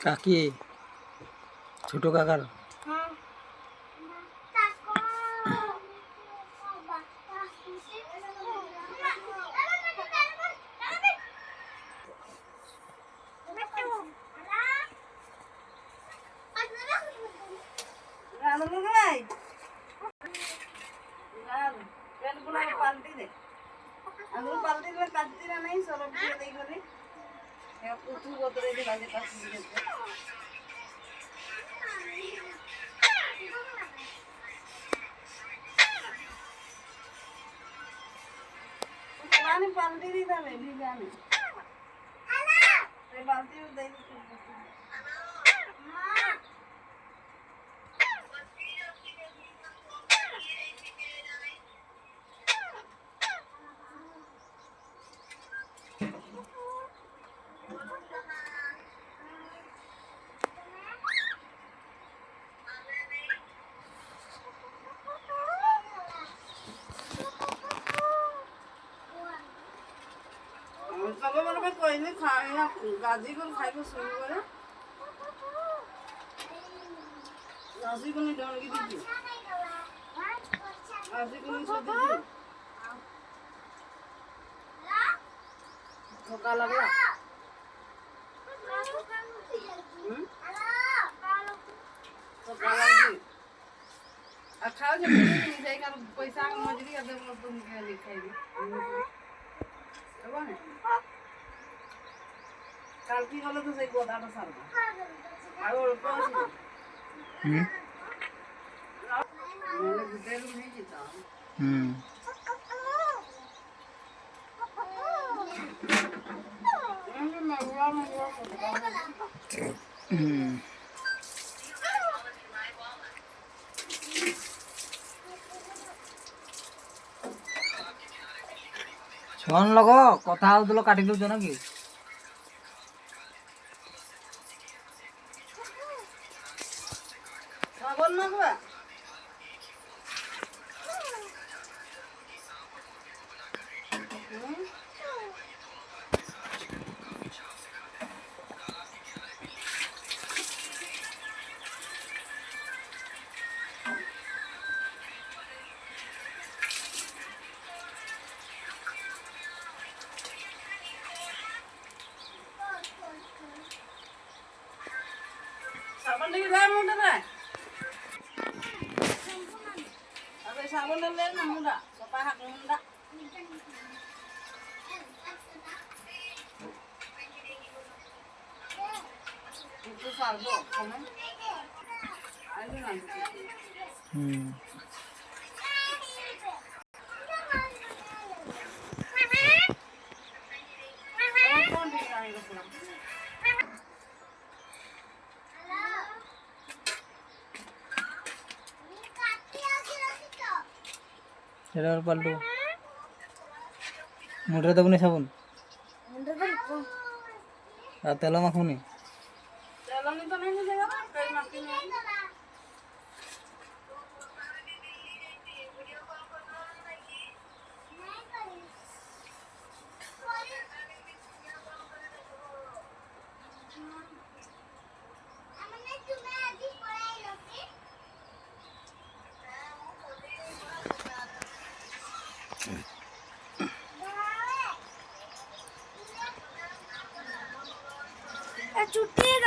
কাকি ছোট কাকার पाल्टी दी था मैं भी जाने पाल्टी दे सब बरबे कोई नहीं खाएगा गाजी को खाए को शुरू करे गाजी को नहीं डाल के दीजिए गाजी को नहीं छोड़ दीजिए धोखा लगा धोखा लगी अच्छा जब नहीं जाएगा पैसा मजरी का दे तुम क्या लिखाएगी अब है काल की गलो तो सही गोदाटा सारबा और कोसी मैंने डिटेल नहीं जीता फोन लगो कथा होतलो काटी दउछ ना कि साबन ना बा साबन लेके जाए मुंडा ना अबे साबन ले ना मुंडा सपा हाक मुंडा itu saldo komen ayo nanti kau di sana itu pulang ସେଟା ପାଲଟୁ ମୁଣ୍ଡରେ ଦେବୁନି ସାବୁନ ଆଉ ତେଲ ମାଖୁନି चलो तो नहीं मिलेगा कई माफी नहीं छुट्टी